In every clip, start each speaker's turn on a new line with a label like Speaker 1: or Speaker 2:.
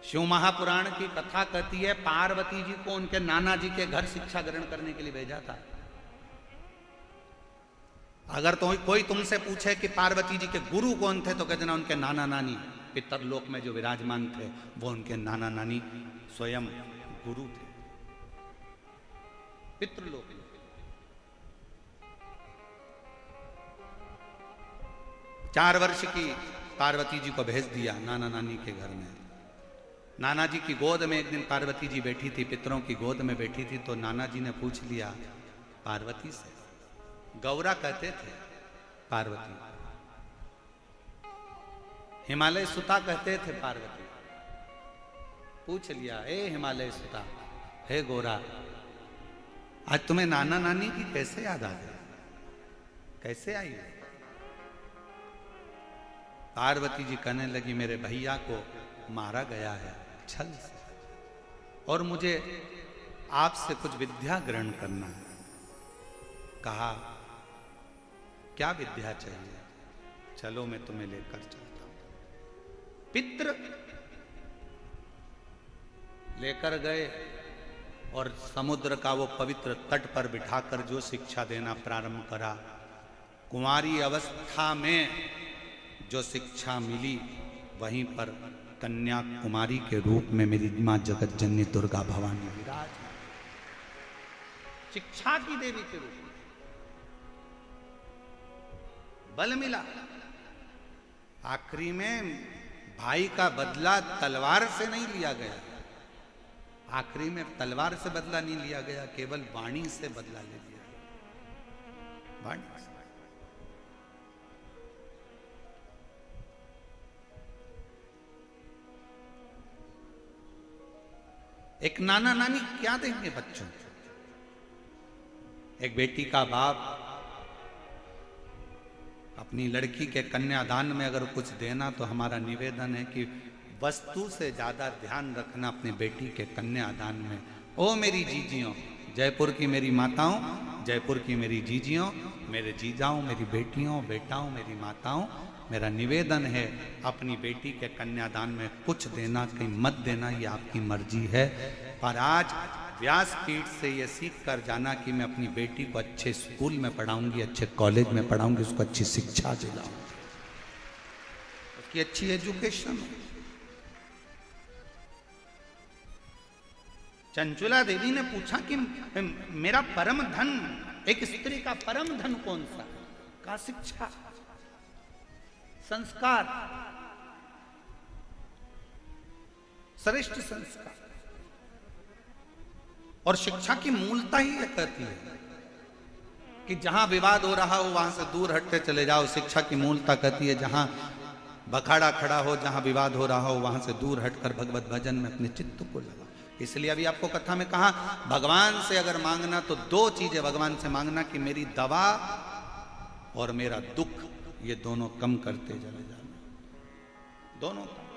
Speaker 1: शिव महापुराण की कथा कहती है पार्वती जी को उनके नाना जी के घर शिक्षा ग्रहण करने के लिए भेजा था। अगर तो कोई तुमसे पूछे कि पार्वती जी के गुरु कौन थे तो कह देना उनके नाना नानी पितरलोक में जो विराजमान थे वो उनके नाना नानी स्वयं गुरु थे पितृलोक में। 4 वर्ष की पार्वती जी को भेज दिया नाना नानी के घर में। नाना जी की गोद में एक दिन पार्वती जी बैठी थी, पितरों की गोद में बैठी थी, तो नाना जी ने पूछ लिया पार्वती से, गौरा कहते थे पार्वती, हिमालय सुता कहते थे पार्वती। पूछ लिया, ए हिमालय सुता, हे गौरा, आज तुम्हें नाना नानी की कैसे याद आ गई, कैसे आई? पार्वती जी कहने लगी, मेरे भैया को मारा गया है छल से और मुझे आपसे कुछ विद्या ग्रहण करना है। कहा, क्या विद्या चाहिए? चलो मैं तुम्हें लेकर चलता हूं। पितृ लेकर गए और समुद्र का वो पवित्र तट पर बिठाकर जो शिक्षा देना प्रारंभ करा। कुंवारी अवस्था में जो शिक्षा मिली वहीं पर कन्या कुमारी के रूप में मेरी मां जगत जननी दुर्गा भवानी विराज, शिक्षा की देवी के रूप में बल मिला। आखिरी में भाई का बदला तलवार से नहीं लिया गया, आखिरी में तलवार से बदला नहीं लिया गया, केवल वाणी से बदला ले लिया गया, वाणी से। एक नाना नानी क्या देंगे बच्चों को? एक बेटी का बाप अपनी लड़की के कन्यादान में अगर कुछ देना तो हमारा निवेदन है कि वस्तु से ज्यादा ध्यान रखना अपनी बेटी के कन्यादान में। ओ मेरी जीजियों, जयपुर की मेरी माताओं, जयपुर की मेरी जीजियों, मेरे जीजाओं, मेरी बेटियों, बेटाओं, मेरी माताओं, मेरा निवेदन है अपनी बेटी के कन्यादान में कुछ देना, कहीं मत देना, ये आपकी मर्जी है। पर आज व्यासपीठ से ये सीख कर जाना कि मैं अपनी बेटी को अच्छे स्कूल में पढ़ाऊंगी, अच्छे कॉलेज में पढ़ाऊंगी, उसको अच्छी शिक्षा दिलाऊंगी, उसकी अच्छी एजुकेशन। चंचुला देवी ने पूछा कि मेरा परम धन, एक स्त्री का परम धन कौन सा? का शिक्षा, संस्कार, श्रेष्ठ संस्कार। और शिक्षा की मूलता ही यह कहती है कि जहां विवाद हो रहा हो वहां से दूर हटते चले जाओ। शिक्षा की मूलता कहती है जहां बखाड़ा खड़ा हो, जहां विवाद हो रहा हो वहां से दूर हटकर भगवत भजन में अपने चित्त को लगाओ। इसलिए अभी आपको कथा में कहा, भगवान से अगर मांगना तो 2 चीजें भगवान से मांगना कि मेरी दवा और मेरा दुख, ये दोनों कम करते चले जाना, दोनों कम।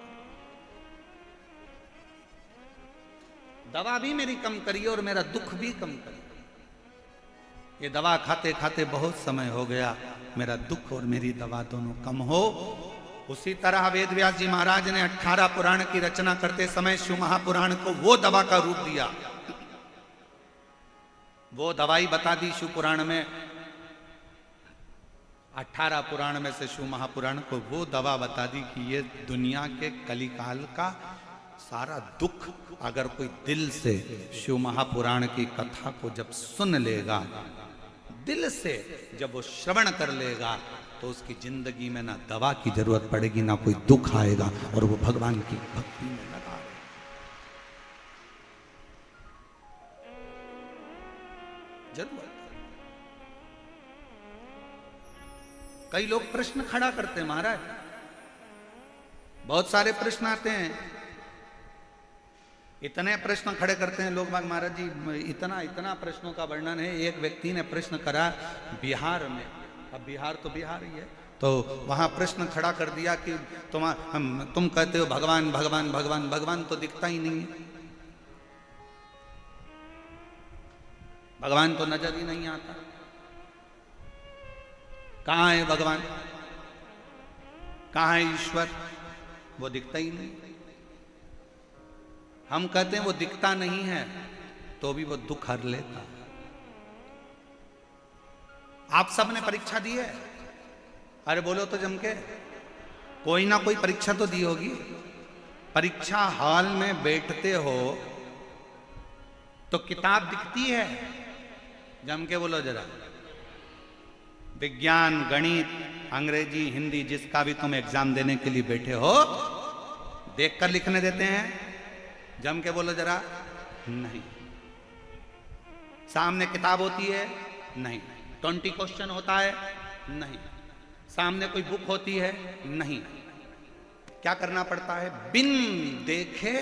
Speaker 1: दवा भी मेरी कम करिए और मेरा दुख भी कम करिए। ये दवा खाते खाते बहुत समय हो गया, मेरा दुख और मेरी दवा दोनों कम हो। उसी तरह वेद व्यास जी महाराज ने 18 पुराण की रचना करते समय शिव महापुराण को वो दवा का रूप दिया, वो दवाई बता दी शिव पुराण में। 18 पुराण में से शिव महापुराण को वो दवा बता दी कि ये दुनिया के कलिकाल का सारा दुख अगर कोई दिल से शिव महापुराण की कथा को जब सुन लेगा, दिल से जब वो श्रवण कर लेगा, तो उसकी जिंदगी में ना दवा की जरूरत पड़ेगी, ना कोई दुख आएगा और वो भगवान की भक्ति में लगा। जरूरत। कई लोग प्रश्न खड़ा करते हैं महाराज, बहुत सारे प्रश्न आते हैं, इतने प्रश्न खड़े करते हैं लोग बाग महाराज जी, इतना इतना प्रश्नों का वर्णन है। एक व्यक्ति ने प्रश्न करा बिहार में, अब बिहार तो बिहार ही है, तो वहां प्रश्न खड़ा कर दिया कि तुम कहते हो भगवान भगवान भगवान, भगवान तो दिखता ही नहीं है, भगवान तो नजर ही नहीं आता, कहाँ है भगवान, कहाँ है ईश्वर, वो दिखता ही नहीं। हम कहते हैं वो दिखता नहीं है तो भी वो दुख हर लेता है। आप सबने परीक्षा दी है? अरे बोलो तो जम के, कोई ना कोई परीक्षा तो दी होगी। परीक्षा हॉल में बैठते हो तो किताब दिखती है? जम के बोलो जरा। विज्ञान, गणित, अंग्रेजी, हिंदी, जिसका भी तुम एग्जाम देने के लिए बैठे हो, देखकर लिखने देते हैं? जम के बोलो जरा। नहीं। सामने किताब होती है? नहीं। 20 क्वेश्चन होता है? नहीं। सामने कोई बुक होती है? नहीं। क्या करना पड़ता है? बिन देखे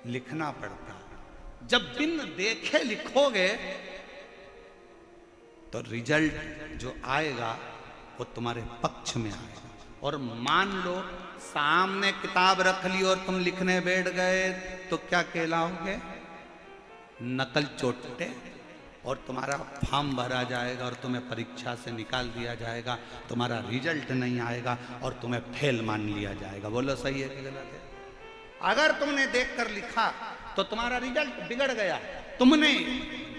Speaker 1: लिखना पड़ता है। जब बिन देखे लिखोगे तो रिजल्ट जो आएगा वो तुम्हारे पक्ष में आएगा। और मान लो सामने किताब रख ली और तुम लिखने बैठ गए तो क्या कहलाओगे? नकल चोटे। और तुम्हारा फॉर्म भरा जाएगा और तुम्हें परीक्षा से निकाल दिया जाएगा, तुम्हारा रिजल्ट नहीं आएगा और तुम्हें फेल मान लिया जाएगा। बोलो सही है कि गलत है? अगर तुमने देखकर लिखा तो तुम्हारा रिजल्ट बिगड़ गया। तुमने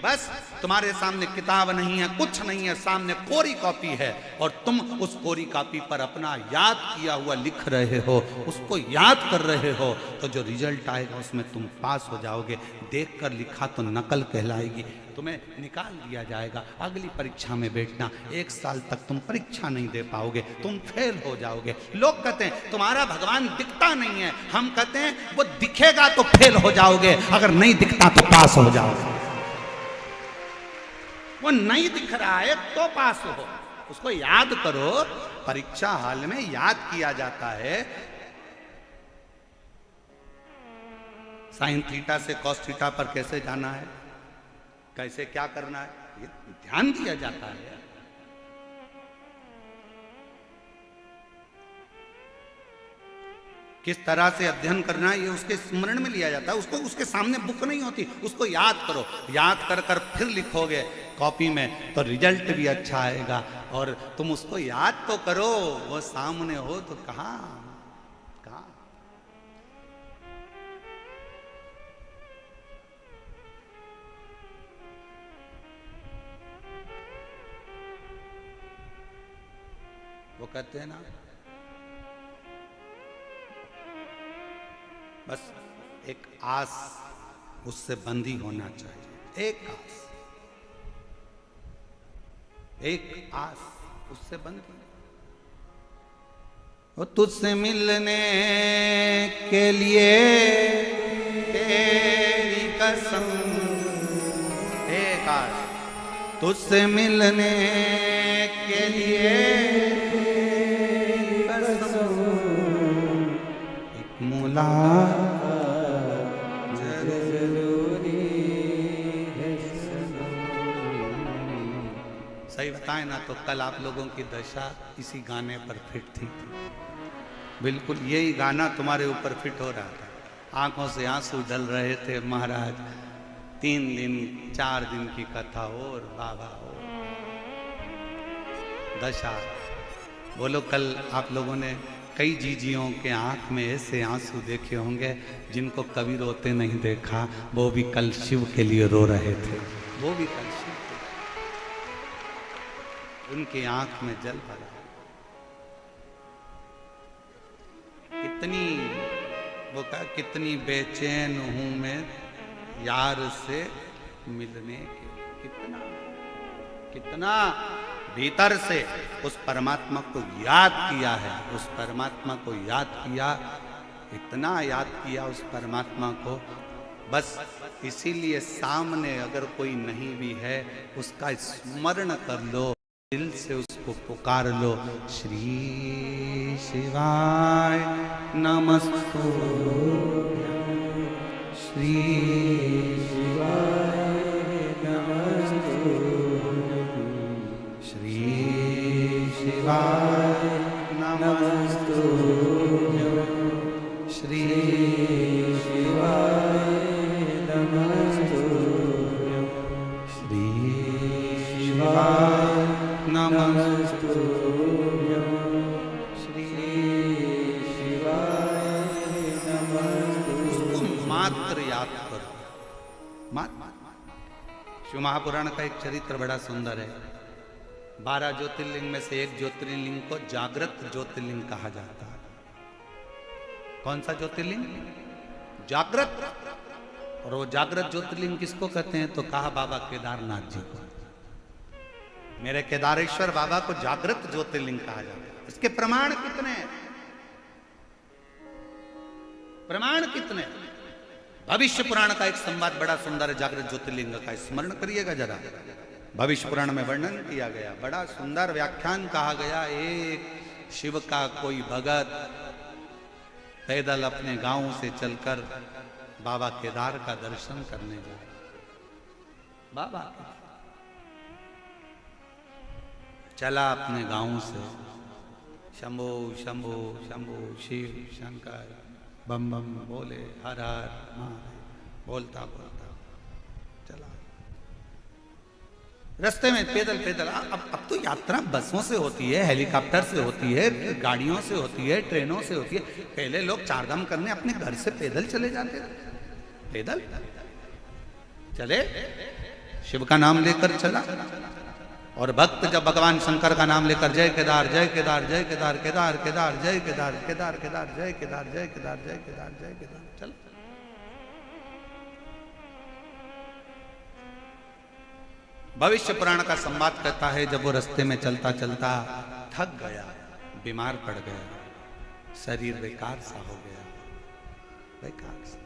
Speaker 1: बस, तुम्हारे सामने किताब नहीं है, कुछ नहीं है, सामने कोरी कॉपी है और तुम उस कोरी कॉपी पर अपना याद किया हुआ लिख रहे हो, उसको याद कर रहे हो, तो जो रिजल्ट आएगा उसमें तुम पास हो जाओगे। देखकर लिखा तो नकल कहलाएगी, तुम्हें निकाल दिया जाएगा। अगली परीक्षा में बैठना, 1 साल तक तुम परीक्षा नहीं दे पाओगे, तुम फेल हो जाओगे। लोग कहते हैं तुम्हारा भगवान दिखता नहीं है, हम कहते हैं वो दिखेगा तो फेल हो जाओगे, अगर नहीं दिखता तो पास हो जाओगे। वो नहीं दिख रहा है तो पास हो, उसको याद करो। परीक्षा हाल में याद किया जाता है। साइन थीटा से कॉस थीटा पर कैसे जाना है, कैसे क्या करना है, ये ध्यान दिया जाता है। किस तरह से अध्ययन करना है ये उसके स्मरण में लिया जाता है। उसको उसके सामने बुक नहीं होती, उसको याद करो। याद कर कर फिर लिखोगे कॉपी में तो रिजल्ट भी अच्छा आएगा। और तुम उसको याद तो करो, वो सामने हो तो कहां कहां। वो कहते हैं ना, बस एक आस उससे बंधी होना चाहिए। एक आस, एक आस उससे बंधी। वो तुझसे मिलने के लिए तेरी कसम, एक आस तुझसे मिलने के लिए कसम, एक मुलाकात सही बताएं ना तो कल आप लोगों की दशा इसी गाने पर फिट थी। बिल्कुल यही गाना तुम्हारे ऊपर फिट हो रहा था। आंखों से आंसू ढल रहे थे महाराज। 3 दिन 4 दिन की कथा हो और बाबा हो दशा। बोलो कल आप लोगों ने कई जीजियों के आंख में ऐसे आंसू देखे होंगे जिनको कभी रोते नहीं देखा। वो भी कल शिव के लिए रो रहे थे। वो भी कल शिव, उनकी आंख में जल भरा। कितनी वो कहा, कितनी बेचैन हूं मैं यार से मिलने के। कितना कितना भीतर से उस परमात्मा को याद किया है, उस परमात्मा को याद किया, इतना याद किया उस परमात्मा को। बस इसीलिए सामने अगर कोई नहीं भी है उसका स्मरण कर लो, दिल से उसको पुकार लो। श्री शिवाय नमस्तु, श्री शिवाय नमस्तु, श्री शिवाय नमस्तु, श्री शिवाय नमस्तु, श्री शिवाय नमस्तु, श्री शिवाय नमस्तु। मात्र याद करो। मात्र शिव महापुराण का एक चरित्र बड़ा सुंदर है। 12 ज्योतिर्लिंग में से एक ज्योतिर्लिंग को जागृत ज्योतिर्लिंग कहा जाता है। कौन सा ज्योतिर्लिंग? जागृत। और वो जागृत ज्योतिर्लिंग किसको कहते हैं? तो कहा बाबा केदारनाथ जी को। मेरे केदारेश्वर बाबा को जागृत ज्योतिर्लिंग कहा जाता है। इसके प्रमाण कितने हैं? प्रमाण कितने? भविष्य पुराण का एक संवाद बड़ा सुंदर है जागृत ज्योतिर्लिंग का, स्मरण करिएगा जरा। भविष्य पुराण में वर्णन किया गया, बड़ा सुंदर व्याख्यान कहा गया। एक शिव का कोई भगत पैदल अपने गांव से चलकर बाबा केदार का दर्शन करने गया। बाबा चला अपने गांव से, शंभो शंभो शंभो शिव शंकर बम बम बोले, हर हर महादेव बोलता बोलता चला। रास्ते में पैदल पैदल, अब तो यात्रा बसों से होती है, हेलीकॉप्टर से होती है, गाड़ियों से होती है, ट्रेनों से होती है। पहले लोग चारधाम करने अपने घर से पैदल चले जाते थे। पैदल चले, शिव का नाम लेकर चला। और भक्त जब भगवान शंकर का नाम लेकर जय केदार जय केदार जय केदार केदार केदार जय केदार केदार केदार जय केदार जय केदार जय केदार जय केदार चल। भविष्य पुराण का संवाद कहता है जब वो रास्ते में चलता चलता थक गया, बीमार पड़ गया, शरीर बेकार सा हो गया, बेकार सा।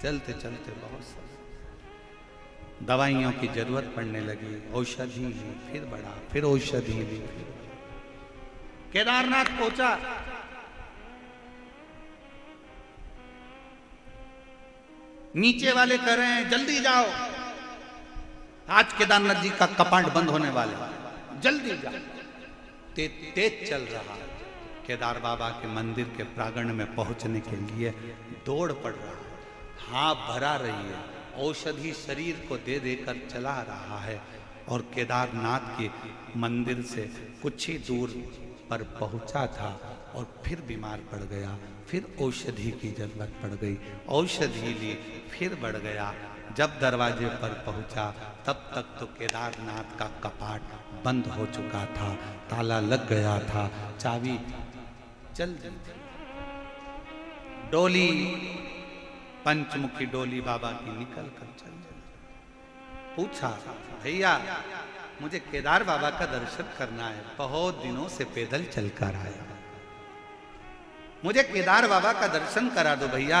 Speaker 1: चलते चलते बहुत सा दवाइयों की जरूरत पड़ने लगी, औषधि ली, फिर बढ़ा, फिर औषधि ली, फिर केदारनाथ पहुंचा। नीचे वाले कह रहे हैं जल्दी जाओ, आज केदारनाथ जी का कपाट बंद होने वाला, जल्दी जाओ। तेज चल रहा। केदार बाबा के मंदिर के प्रांगण में पहुंचने के लिए दौड़ पड़ रहा है, हाँ भरा रही है, औषधि शरीर को दे देकर चला रहा है। और केदारनाथ के मंदिर से कुछ ही दूर पर पहुंचा था और फिर बीमार पड़ गया, फिर औषधि की जरूरत पड़ गई, औषधि ली, फिर बढ़ गया। जब दरवाजे पर पहुंचा तब तक तो केदारनाथ का कपाट बंद हो चुका था, ताला लग गया था, चाबी चल दी थी। डोली, पंचमुखी डोली बाबा की निकल कर चल गई। पूछा भैया मुझे केदार बाबा का दर्शन करना है, बहुत दिनों से पैदल चलकर आया, मुझे केदार बाबा का दर्शन करा दो भैया।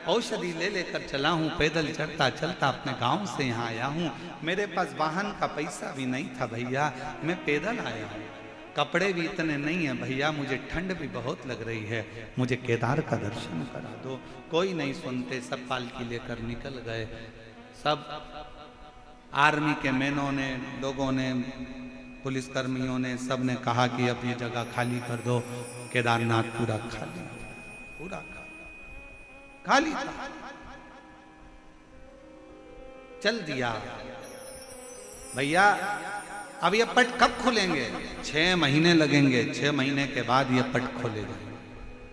Speaker 1: औषधि ले लेकर चला हूं, पैदल चलता चलता अपने गांव से यहाँ आया हूं, मेरे पास वाहन का पैसा भी नहीं था भैया, मैं पैदल आया हूं, कपड़े भी इतने नहीं है भैया, मुझे ठंड भी बहुत लग रही है, मुझे केदार का दर्शन करा दो। कोई नहीं सुनते, सब पालकी लेकर निकल गए। सब आर्मी के मैनों ने, लोगों ने, पुलिसकर्मियों ने, सब ने कहा कि अब ये जगह खाली कर दो। केदारनाथ पूरा खाली, पूरा खाली था। चल दिया भैया। अब ये पट कब खुलेंगे? 6 महीने लगेंगे, 6 महीने के बाद ये पट खोलेगा।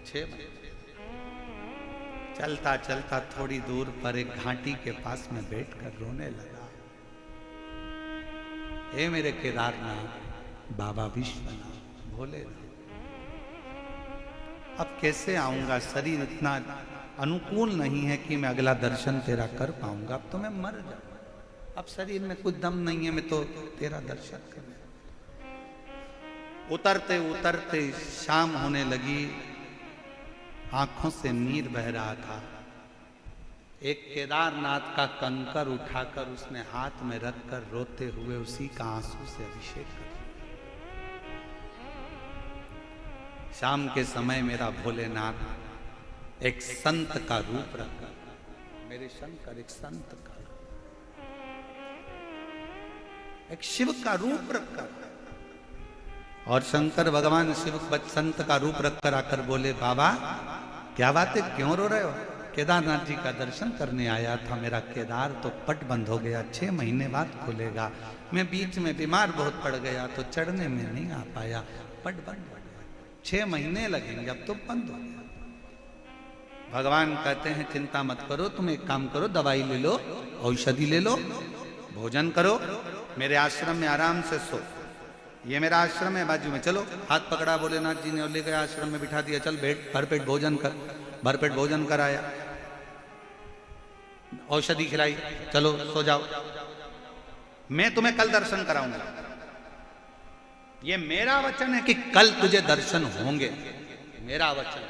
Speaker 1: 6 महीने। चलता चलता थोड़ी दूर पर एक घाटी के पास में बैठकर रोने लगा, हे मेरे केदारनाथ बाबा विश्वनाथ भोलेनाथ, अब कैसे आऊंगा? शरीर इतना अनुकूल नहीं है कि मैं अगला दर्शन तेरा कर पाऊंगा, अब तो मैं मर जाऊंगा, अब शरीर में कुछ दम नहीं है, मैं तो तेरा दर्शन करूं। उतरते उतरते शाम होने लगी, आंखों से नीर बह रहा था। एक केदारनाथ का कंकर उठाकर उसने हाथ में रखकर रोते हुए उसी का आंसू से अभिषेक कर। शाम के समय मेरा भोलेनाथ एक संत का रूप रखकर, मेरे शंकर एक संत का, एक शिव का रूप रखकर, और शंकर भगवान शिव संत का रूप रखकर आकर बोले, बाबा क्या बात है, क्यों रो रहे हो? केदारनाथ जी का दर्शन करने आया था, मेरा केदार तो पट बंद हो गया, 6 महीने बाद खुलेगा, मैं बीच में बीमार बहुत पड़ गया तो चढ़ने में नहीं आ पाया, पट बंद हो गया, 6 महीने लगेंगे, अब तो बंद हो गया। भगवान कहते हैं चिंता मत करो, तुम एक काम करो, दवाई ले लो, औषधि ले लो, भोजन करो, मेरे आश्रम में आराम से सो। ये मेरा आश्रम है बाजू में, चलो। हाथ पकड़ा भोलेनाथ जी ने और ले गए आश्रम में बिठा दिया, चल बैठ, भरपेट भोजन कर। भरपेट भोजन कराया, औषधि खिलाई, चलो सो जाओ, मैं तुम्हें कल दर्शन कराऊंगा। ये मेरा वचन है कि कल तुझे दर्शन होंगे, मेरा वचन।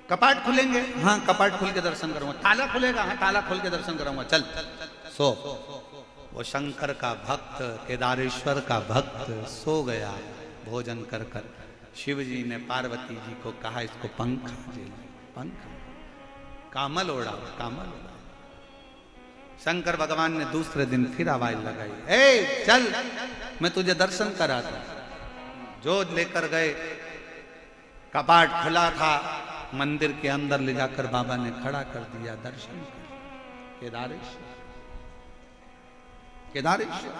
Speaker 1: कपाट खुलेंगे, हाँ कपाट खुल के दर्शन करूंगा। ताला खुलेगा, हाँ ताला खोल के दर्शन कराऊंगा, चल सो। वो शंकर का भक्त, केदारेश्वर का भक्त सो गया भोजन कर कर। शिव जी ने पार्वती जी को कहा इसको पंखा दे, पंख, कामल ओढ़ा, कामल ओढ़ा। शंकर भगवान ने दूसरे दिन फिर आवाज लगाई, ए चल, मैं तुझे दर्शन कराता। जो लेकर गए, कपाट खुला था, मंदिर के अंदर ले जाकर बाबा ने खड़ा कर दिया, दर्शन कर। केदारेश्वर, केदारेश्वर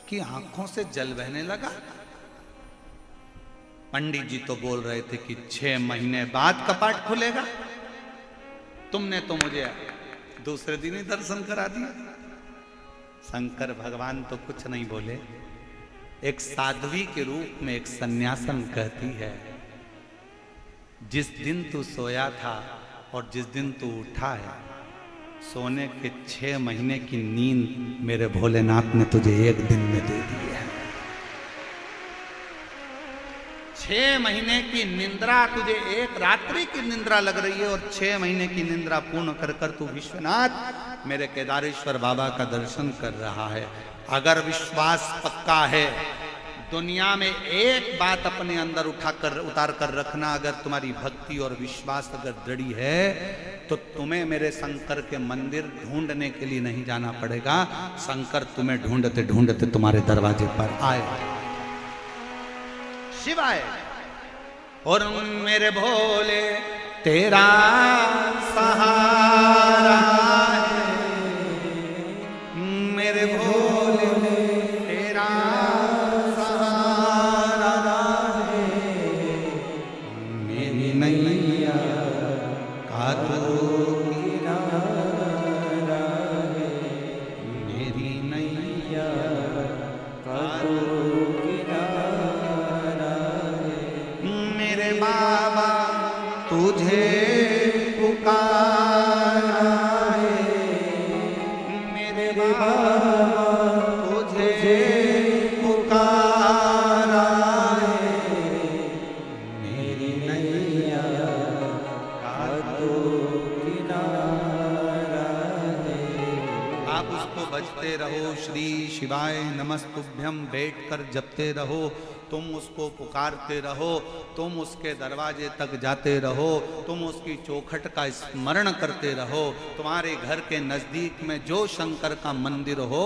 Speaker 1: की आंखों से जल बहने लगा। पंडित जी तो बोल रहे थे कि 6 महीने बाद कपाट खुलेगा, तुमने तो मुझे दूसरे दिन ही दर्शन करा दिया। शंकर भगवान तो कुछ नहीं बोले। एक साध्वी के रूप में एक सन्यासन कहती है, जिस दिन तू सोया था और जिस दिन तू उठा है, सोने के 6 महीने की नींद मेरे भोलेनाथ ने तुझे एक दिन में दे दी है। 6 महीने की निंद्रा तुझे एक रात्रि की निंद्रा लग रही है, और 6 महीने की निंद्रा पूर्ण कर कर तू विश्वनाथ मेरे केदारेश्वर बाबा का दर्शन कर रहा है। अगर विश्वास पक्का है, दुनिया में एक बात अपने अंदर उतार कर रखना, अगर तुम्हारी भक्ति और विश्वास अगर दृढ़ है तो तुम्हें मेरे शंकर के मंदिर ढूंढने के लिए नहीं जाना पड़ेगा। शंकर तुम्हें ढूंढते ढूंढते तुम्हारे दरवाजे पर आए, शिव आए। और मेरे भोले तेरा सहारा है, मेरे भोले तेरा सहारा है, मेरी नैया का तू किनारा है, मेरी नैया का तू किनारा है। मेरे बाबा तुझे पुकारा है, मेरे बाबा तुझे पुकारा है, मेरी नैया का तो किनारा है। आप उसको बजते रहो, श्री शिवाय नमस्तुभ्यम बैठकर जपते रहो, तुम उसको पुकारते रहो, तुम उसके दरवाजे तक जाते रहो, तुम उसकी चौखट का स्मरण करते रहो। तुम्हारे घर के नजदीक में जो शंकर का मंदिर हो,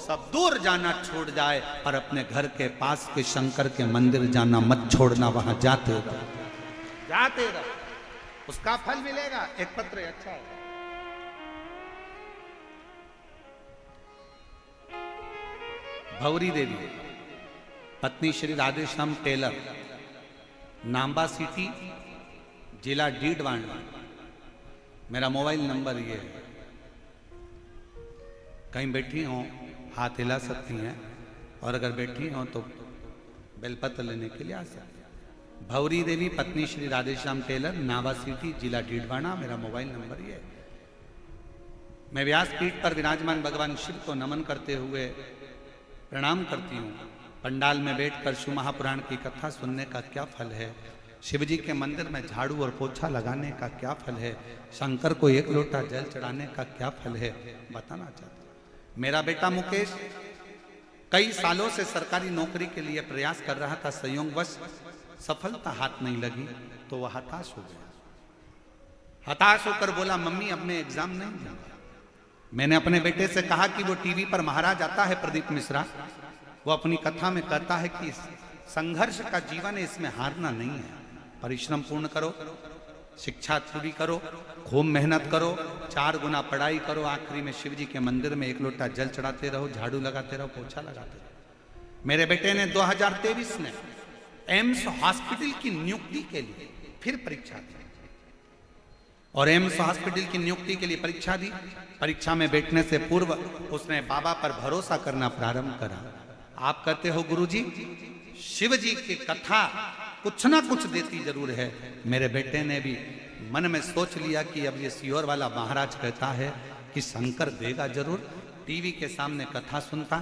Speaker 1: सब दूर जाना छोड़ जाए, पर अपने घर के पास के शंकर के मंदिर जाना मत छोड़ना, वहां जाते रहो, जाते रहो, उसका फल मिलेगा। एक पत्र अच्छा है, भौरी देवी पत्नी श्री राधेश्याम टेलर, नाम्बा सिटी, जिला डीडवाना। मेरा मोबाइल नंबर ये है, कहीं बैठी हो हाथ हिला सकती हैं, और अगर बैठी हो तो बेलपत्र लेने के लिए आ सकती हैं। भौरी देवी पत्नी श्री राधेश्याम टेलर, नाम्बा सिटी, जिला डीडवाना, मेरा मोबाइल नंबर ये है। मैं व्यासपीठ पर विराजमान भगवान शिव को नमन करते हुए प्रणाम करती हूँ। पंडाल में बैठकर शिव महापुराण की कथा सुनने का क्या फल है, शिव जी के मंदिर में झाड़ू और पोछा लगाने का क्या फल है, शंकर को 1 लोटा जल चढ़ाने का क्या फल है, बताना चाहता हूं। मेरा बेटा मुकेश कई सालों से सरकारी नौकरी के लिए प्रयास कर रहा था, संयोगवश सफलता हाथ नहीं लगी तो वह हताश हो गया। हताश होकर बोला, मम्मी अब मैं एग्जाम नहीं दूंगा। मैंने अपने बेटे से कहा कि वो टीवी पर महाराज आता है प्रदीप मिश्रा, वो अपनी कथा में कहता है कि संघर्ष का जीवन है, इसमें हारना नहीं है, परिश्रम पूर्ण करो, शिक्षा पूरी करो, खूब मेहनत करो, 4 गुना पढ़ाई करो, आखिरी में शिव जी के मंदिर में 1 लोटा जल चढ़ाते रहो, झाड़ू लगाते रहो, पोछा लगाते रहो। मेरे बेटे ने 2023 में एम्स हॉस्पिटल की नियुक्ति के लिए फिर परीक्षा दी और एम्स हॉस्पिटल की नियुक्ति के लिए परीक्षा दी। परीक्षा में बैठने से पूर्व उसने बाबा पर भरोसा करना प्रारंभ करा। आप कहते हो गुरुजी शिव जी की कथा कुछ ना कुछ देती जरूर है। मेरे बेटे ने भी मन में सोच लिया कि अब ये सीहोर वाला महाराज कहता है कि शंकर देगा जरूर। टीवी के सामने कथा सुनता,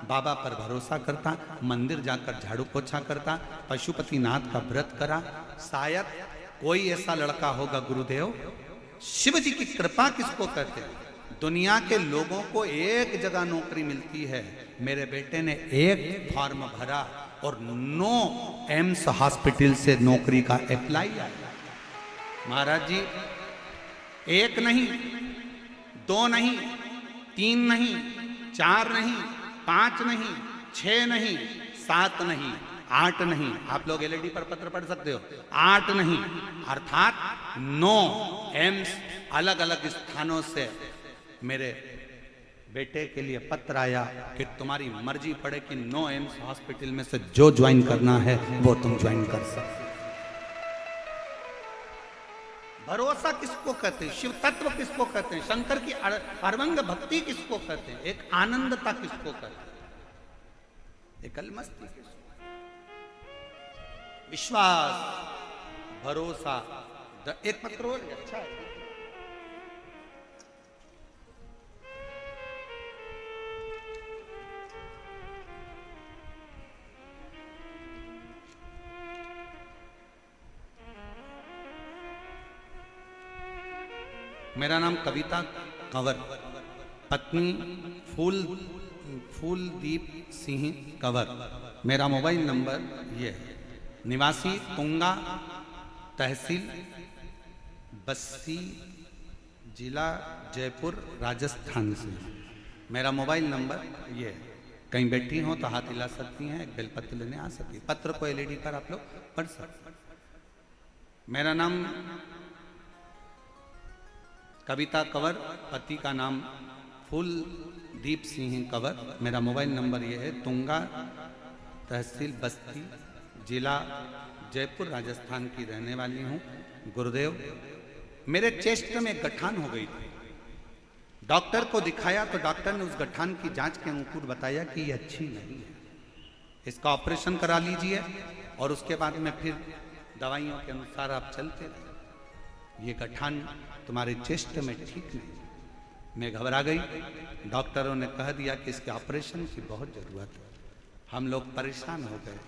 Speaker 1: बाबा पर भरोसा करता, मंदिर जाकर झाड़ू पोछा करता, पशुपतिनाथ का व्रत करा। शायद कोई ऐसा लड़का होगा गुरुदेव। शिव जी की कृपा किसको कहते हैं? दुनिया के लोगों को एक जगह नौकरी मिलती है, मेरे बेटे ने एक फॉर्म भरा और 9 एम्स हॉस्पिटल से नौकरी का अप्लाई आया। महाराज जी 1 नहीं, 2 नहीं, 3 नहीं, 4 नहीं, 5 नहीं, 6 नहीं, 7 नहीं, 8 नहीं। आप लोग एलईडी पर पत्र पढ़ सकते हो। 8 नहीं अर्थात 9 एम्स अलग अलग स्थानों से मेरे बेटे के लिए पत्र आया कि तुम्हारी मर्जी पड़े कि 9 एम्स हॉस्पिटल में से जो ज्वाइन करना है वो तुम ज्वाइन कर सकते। भरोसा किसको कहते हैं? शिव तत्व किसको कहते हैं? शंकर की अर्वंग भक्ति किसको कहते हैं? एक आनंदता किसको कहते हैं? एक अलमस्ती किसको? विश्वास, भरोसा। एक पत्र और अच्छा है। मेरा नाम कविता कंवर, पत्नी फूलदीप सिंह कंवर। मेरा मोबाइल नंबर ये है, निवासी तुंगा, तहसील बस्सी, जिला जयपुर, राजस्थान से। मेरा मोबाइल नंबर ये है। कहीं बैठी हो तो हाथ हिला सकती हैं, एक बेलपत्र लेने आ सकती है। पत्र को एलईडी पर आप लोग पढ़ सकते हैं। मेरा नाम कविता कंवर, पति का नाम फूलदीप सिंह कंवर। मेरा मोबाइल नंबर ये है, तुंगा, तहसील बस्ती, जिला जयपुर, राजस्थान की रहने वाली हूँ। गुरुदेव मेरे चेस्ट में गठान हो गई थी। डॉक्टर को दिखाया तो डॉक्टर ने उस गठान की जांच के अनुकूल बताया कि ये अच्छी नहीं है, इसका ऑपरेशन करा लीजिए और उसके बाद में फिर दवाइयों के अनुसार आप चलते रहे। ये गठान तुम्हारे चेस्ट में ठीक नहीं। मैं घबरा गई। डॉक्टरों ने कह दिया कि इसके ऑपरेशन की बहुत जरूरत है। हम लोग परेशान हो गए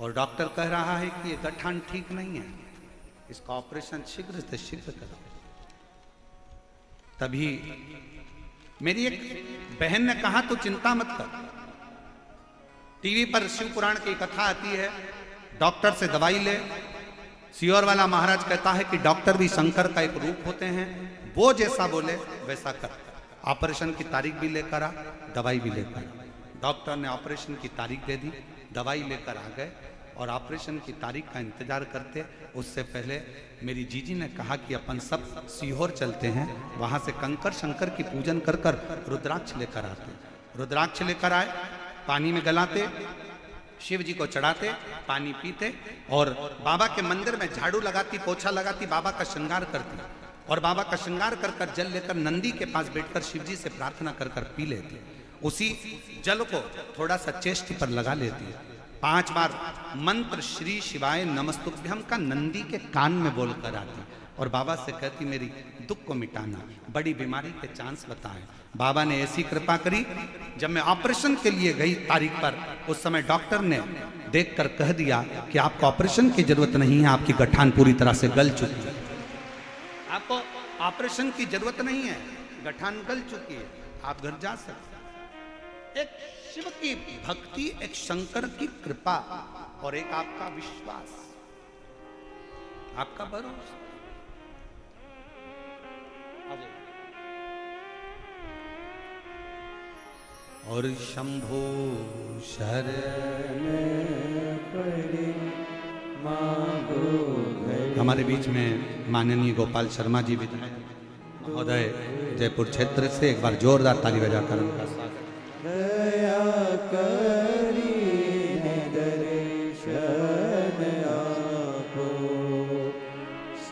Speaker 1: और डॉक्टर कह रहा है कि ये गठान ठीक नहीं है, इसका ऑपरेशन शीघ्र से शीघ्र करो। तभी मेरी एक बहन ने कहा तो चिंता मत कर, टीवी पर शिव पुराण की कथा आती है, डॉक्टर से दवाई ले। सीहोर वाला महाराज कहता है कि डॉक्टर भी शंकर का एक रूप होते हैं, वो जैसा बोले वैसा कर। ऑपरेशन की तारीख भी लेकर आ, दवाई भी लेकर आ। डॉक्टर ने ऑपरेशन की तारीख दे दी, दवाई लेकर आ गए और ऑपरेशन की तारीख का इंतजार करते। उससे पहले मेरी जीजी ने कहा कि अपन सब सीहोर चलते हैं, वहां से कंकर शंकर की पूजन कर कर रुद्राक्ष लेकर आते। रुद्राक्ष लेकर आए, पानी में गलाते, शिव जी को चढ़ाते, पानी पीते और बाबा के मंदिर में झाड़ू लगाती, पोछा लगाती, बाबा का श्रृंगार करती और बाबा का श्रृंगार कर कर जल लेकर नंदी के पास बैठकर शिव जी से प्रार्थना कर कर पी लेती। उसी जल को थोड़ा सा चेस्ट पर लगा लेती है। 5 बार मंत्र श्री शिवाय नमस्तुभ्यम का नंदी के कान में बोलकर आती और बाबा से कहती मेरी दुख को मिटाना, बड़ी बीमारी के चांस बताएं। बाबा ने ऐसी कृपा करी, जब मैं ऑपरेशन के लिए गई तारीख पर, उस समय डॉक्टर ने देखकर कह दिया कि आपको ऑपरेशन की जरूरत नहीं है, आपकी गठान पूरी तरह से गल चुकी है, आपको ऑपरेशन की जरूरत नहीं है, गठान गल चुकी है, आप घर जा सकते। एक शिव की भक्ति, एक शंकर की कृपा और एक आपका विश्वास, आपका भरोसा। और शंभो शरण पड़े मांगो। हमारे बीच में माननीय गोपाल शर्मा जी विधायक महोदय जयपुर क्षेत्र से, एक बार जोरदार ताली बजाकर उनका स्वागत। दया करी दर्शन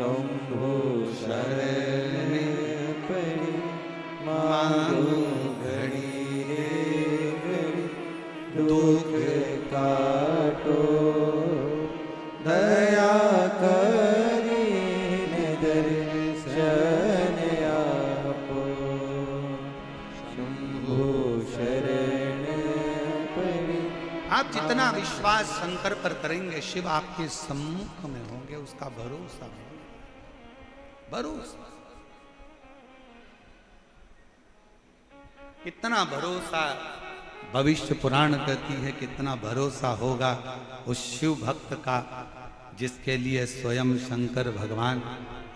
Speaker 2: शंभु शरण पड़ी मांगू घड़ी रे घड़ी दुख काटो दया करीने दर्शन आपो शंभु शरण पड़ी।
Speaker 1: आप जितना विश्वास शंकर पर करेंगे शिव आपके सम्मुख में होंगे, उसका भरोसा है, भरोसा। कितना भरोसा भविष्य पुराण कहती है, कितना भरोसा होगा उस शिव भक्त का जिसके लिए स्वयं शंकर भगवान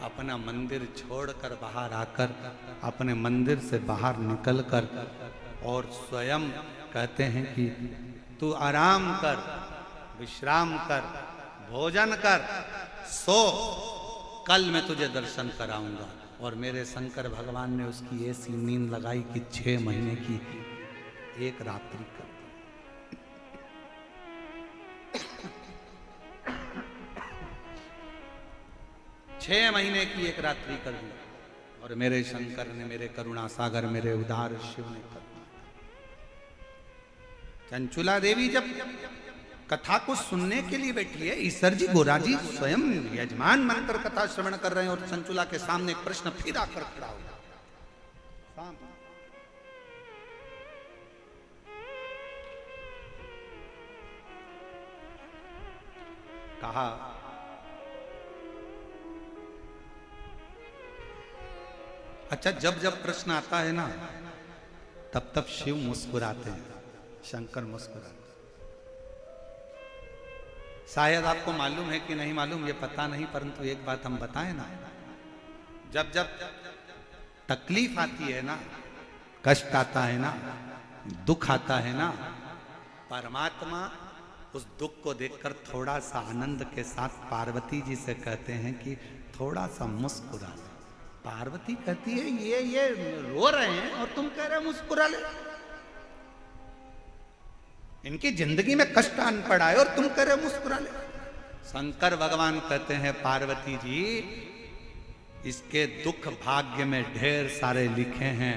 Speaker 1: अपना मंदिर छोड़कर बाहर आकर, अपने मंदिर से बाहर निकलकर और स्वयं कहते हैं कि तू आराम कर, विश्राम कर, भोजन कर, सो, कल मैं तुझे दर्शन कराऊंगा। और मेरे शंकर भगवान ने उसकी ऐसी नींद लगाई कि 6 महीने की एक रात्रि कर दी। 6 महीने की एक रात्रि कर दी और मेरे शंकर ने, मेरे करुणा सागर, मेरे उदार शिव ने कर दिया। चंचुला देवी जब कथा को सुनने के लिए बैठी है, ईश्वर जी गोरा जी स्वयं यजमान मनकर कथा श्रवण कर रहे हैं और चंचुला के सामने एक प्रश्न फिर आकर खड़ा हो गया। कहा अच्छा, जब जब प्रश्न आता है ना तब तब शिव मुस्कुराते हैं, शंकर मुस्कुराते। शायद आपको मालूम है कि नहीं मालूम, ये पता नहीं, परंतु एक बात हम बताएं ना, जब जब तकलीफ आती है ना, कष्ट आता है ना, दुख आता है ना, परमात्मा उस दुख को देखकर थोड़ा सा आनंद के साथ पार्वती जी से कहते हैं कि थोड़ा सा मुस्कुरा ले। पार्वती कहती है ये रो रहे हैं और तुम कह रहे हो मुस्कुरा ले। इनकी जिंदगी में कष्ट आन पड़ा है और तुम कह रहे हो मुस्कुरा ले। शंकर भगवान कहते हैं पार्वती जी, इसके दुख भाग्य में ढेर सारे लिखे हैं,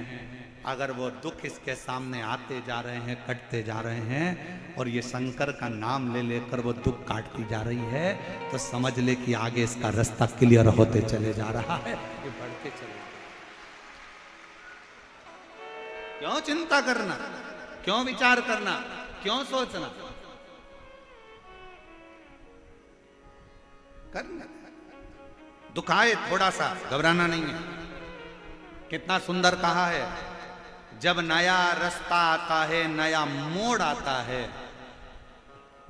Speaker 1: अगर वो दुख इसके सामने आते जा रहे हैं, कटते जा रहे हैं और ये शंकर का नाम ले लेकर वो दुख काटती जा रही है, तो समझ ले कि आगे इसका रास्ता क्लियर होते चले जा रहा है, ये बढ़ते चले। क्यों चिंता करना, क्यों विचार करना, क्यों सोचना, करना। दुख आए थोड़ा सा घबराना नहीं है। कितना सुंदर कहा है, जब नया रास्ता आता है, नया मोड़ आता है,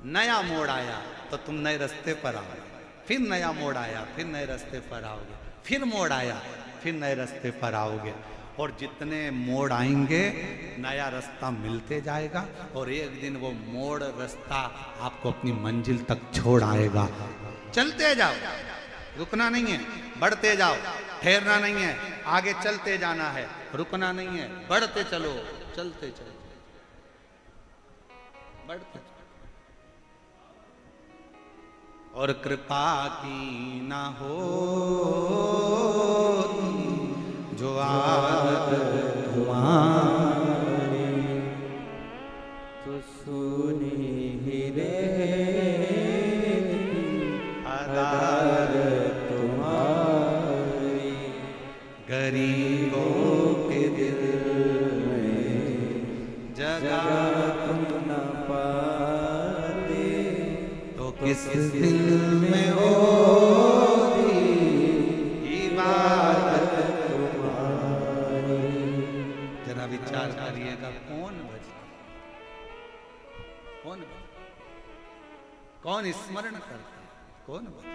Speaker 1: नया मोड़ आया तो तुम नए रास्ते पर आओगे, फिर नया मोड़ आया, फिर नए रास्ते पर आओगे, फिर मोड़ आया, फिर नए रास्ते पर आओगे। और जितने मोड़ आएंगे नया रास्ता मिलते जाएगा और एक दिन वो मोड़ रास्ता आपको अपनी मंजिल तक छोड़ आएगा। चलते जाओ, रुकना नहीं है, बढ़ते जाओ, ठहरना नहीं है, आगे चलते जाना है, रुकना नहीं है, बढ़ते चलो, चलते चलो, बढ़ते चलो। और कृपा की ना हो जो आदत तुम्हारी,
Speaker 2: तो सुनी ही रे
Speaker 1: आदत
Speaker 2: तुम्हारी,
Speaker 1: गरीबों के दिल
Speaker 2: में
Speaker 1: जगह
Speaker 2: तुम न पाते,
Speaker 1: तो किस दिल में हो इबादत तुम्हारी। जरा विचार करिएगा, कौन भजता, कौन भजता, कौन स्मरण करता, कौन भजता।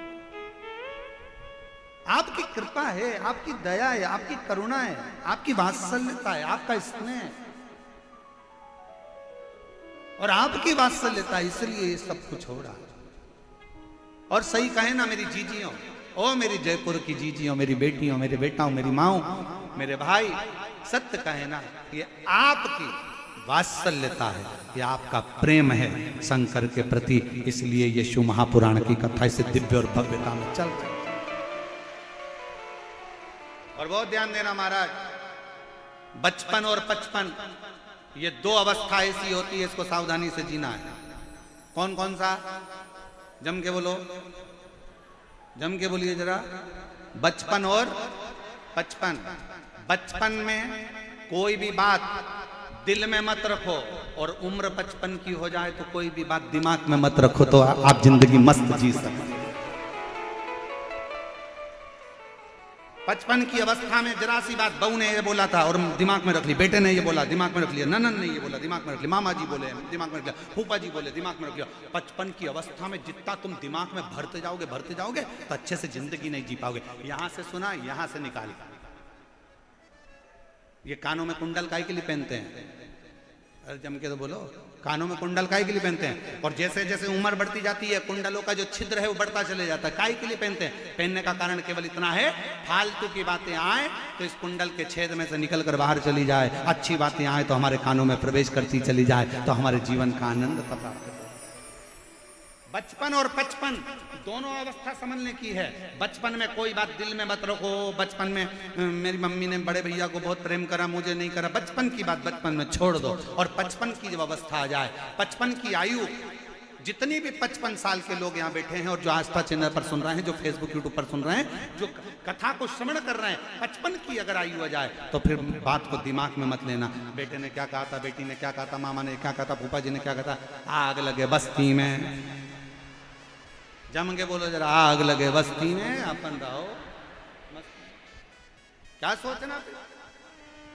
Speaker 1: आपकी कृपा है, आपकी दया है, आपकी करुणा है, आपकी वात्सल्यता है, आपका स्नेह है और आपकी वात्सल्यता, इसलिए ये सब कुछ हो रहा है। और सही कहे ना मेरी जीजियों, ओ मेरी जयपुर की जीजियों, मेरी बेटियों, मेरे बेटाओं, मेरी माओ, मेरे भाई, सत्य कहे ना, ये आपकी वात्सल्यता है, ये आपका प्रेम है शंकर के प्रति। इसलिए ये शिव महापुराण की कथा इसे दिव्य और भव्यता में चल और बहुत ध्यान देना महाराज, बचपन और पचपन ये दो अवस्था ऐसी होती है, इसको सावधानी से जीना है। कौन कौन सा? जम के बोलो, जम के बोलिए जरा। बचपन और पचपन। बचपन में कोई भी बात दिल में मत रखो, और उम्र 55 की हो जाए तो कोई भी बात दिमाग में मत रखो, तो आप जिंदगी मस्त जी सकते। 55 की अवस्था में जरा सी बात बहू ने ये बोला था और दिमाग में रख ली, बेटे ने ये बोला दिमाग में रख लिया, ननन ने ये बोला दिमाग में रख लिया, मामा जी बोले दिमाग में रख लिया, फूफा जी बोले दिमाग में रख लिया। 55 की अवस्था में जितना तुम दिमाग में भरते जाओगे तो अच्छे से जिंदगी नहीं जी पाओगे। यहां से सुना, यहां से निकाल। ये कानों में कुंडल काहे के लिए पहनते हैं? अरे जम के तो बोलो, कानों में कुंडल काहे के लिए पहनते हैं? और जैसे जैसे उम्र बढ़ती जाती है कुंडलों का जो छिद्र है वो बढ़ता चले जाता है। काहे के लिए पहनते हैं? पहनने का कारण केवल इतना है, फालतू की बातें आए तो इस कुंडल के छेद में से निकल कर बाहर चली जाए, अच्छी बातें आए तो हमारे कानों में प्रवेश करती चली जाए, तो हमारे जीवन का आनंद पता। बचपन और पचपन दोनों अवस्था समझने की है। बचपन में कोई बात दिल में मत रखो। बचपन में मेरी मम्मी ने बड़े भैया को बहुत प्रेम करा, मुझे नहीं करा, बचपन की बात बचपन में छोड़ दो। और 55 की जब अवस्था आ जाए, 55 की आयु, जितनी भी 55 साल के लोग यहाँ बैठे हैं और जो आस्था चैनल पर सुन रहे हैं, जो फेसबुक यूट्यूब पर सुन रहे हैं, जो कथा को श्रवण कर रहे हैं, 55 की अगर आयु आ जाए तो फिर बात को दिमाग में मत लेना। बेटे ने क्या कहा था, बेटी ने क्या कहा था, मामा ने क्या कहा था, फूफा जी ने क्या कहा था। आग लगे बस्ती में, जम के बोलो जरा, आग लगे बस्ती में अपन रहो। क्या सोचना,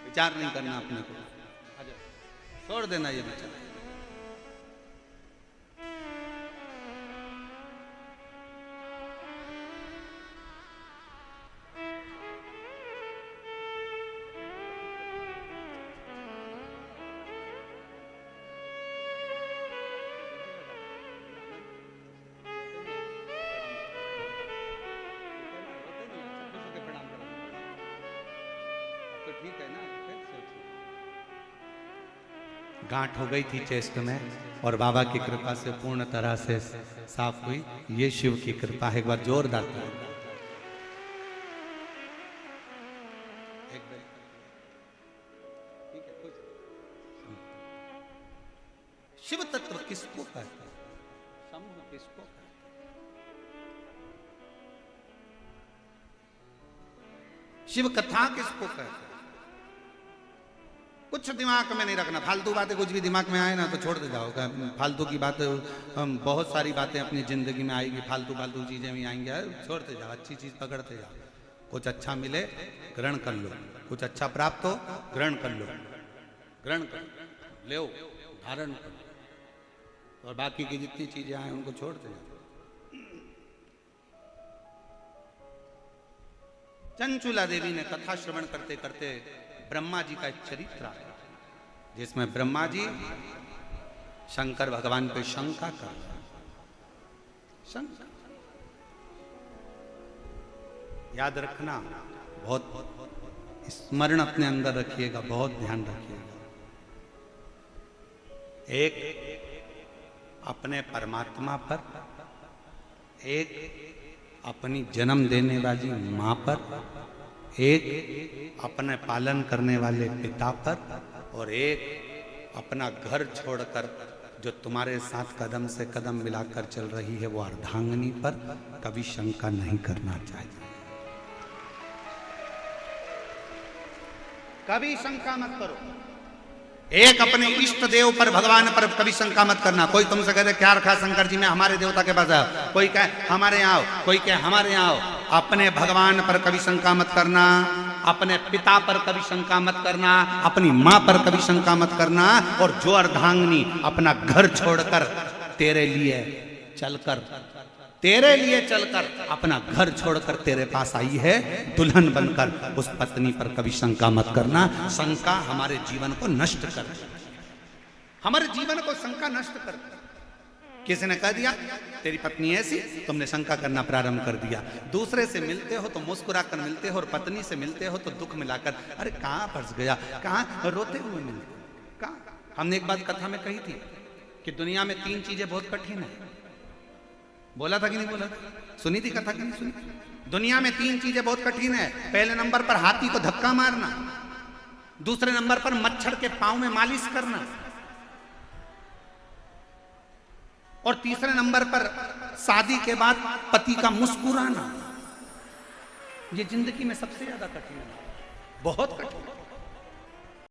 Speaker 1: विचार नहीं करना अपने को, छोड़ देना ये विचार। ठीक है ना, गांठ हो गई थी चेस्ट में और बाबा की कृपा से पूर्ण तरह से साफ हुई। ये शिव की कृपा है। एक बार जोरदार शिव तत्व किसको कहते हैं? समूह किसको कहते हैं? शिव कथा किसको कहते हैं? कुछ दिमाग में नहीं रखना, फालतू बातें कुछ भी दिमाग में आए ना तो छोड़ दे जाओ। फालतू की बातें, बहुत सारी बातें अपनी जिंदगी में आएगी, फालतू फालतू चीजें भी आएंगी, छोड़ते जाओ, अच्छी चीज पकड़ते जाओ। कुछ अच्छा मिले ग्रहण कर लो, कुछ अच्छा प्राप्त हो ग्रहण कर लो, ग्रहण कर लो, धारण कर लो, और बाकी की जितनी चीजें आए उनको छोड़ते जाओ। चंचुला देवी ने कथा श्रवण करते करते ब्रह्मा जी का एक चरित्र है, जिसमें ब्रह्मा जी शंकर भगवान पे शंका कर रहे हैं। शंका याद रखना, बहुत स्मरण अपने अंदर रखिएगा, बहुत ध्यान रखिएगा। एक अपने परमात्मा पर, एक अपनी जन्म देने वाली मां पर, एक अपने पालन करने वाले पिता पर, और एक अपना घर छोड़कर जो तुम्हारे साथ कदम से कदम मिलाकर चल रही है वो अर्धांगिनी पर कभी शंका नहीं करना चाहिए। कभी शंका मत करो। एक अपने इष्ट देव पर, भगवान पर कभी शंका मत करना। कोई तुमसे कहते क्या रखा शंकर जी में, हमारे देवता के पास आओ, कोई कहे हमारे यहाँ आओ, कोई कहे हमारे यहाँ आओ। अपने भगवान पर कभी शंका मत करना, अपने पिता पर कभी शंका मत करना, अपनी माँ पर कभी शंका मत करना। और जो अर्धांगिनी अपना घर छोड़कर तेरे लिए चलकर, तेरे लिए चलकर, अपना घर छोड़कर तेरे पास आई है दुल्हन बनकर, उस पत्नी पर कभी शंका मत करना। शंका हमारे जीवन को नष्ट कर, हमारे जीवन को शंका नष्ट कर। किसी ने कह दिया तेरी पत्नी ऐसी, तुमने शंका करना प्रारंभ कर दिया। दूसरे से मिलते हो तो मुस्कुराकर मिलते हो, और पत्नी से मिलते हो तो दुख मिलाकर, अरे कहाँ फंस गया, कहाँ रोते हुए मिलते, कहाँ। हमने एक बात कथा में कही थी कि दुनिया में 3 चीजें बहुत कठिन है। बोला था कि नहीं बोला था? सुनी थी कथा कि नहीं सुनी? दुनिया में 3 चीजें बहुत कठिन है। पहले नंबर पर हाथी को धक्का मारना, दूसरे नंबर पर मच्छर के पांव में मालिश करना, और तीसरे नंबर पर शादी के बाद पति का मुस्कुराना। ये जिंदगी में सबसे ज्यादा कठिन है, बहुत कठिन।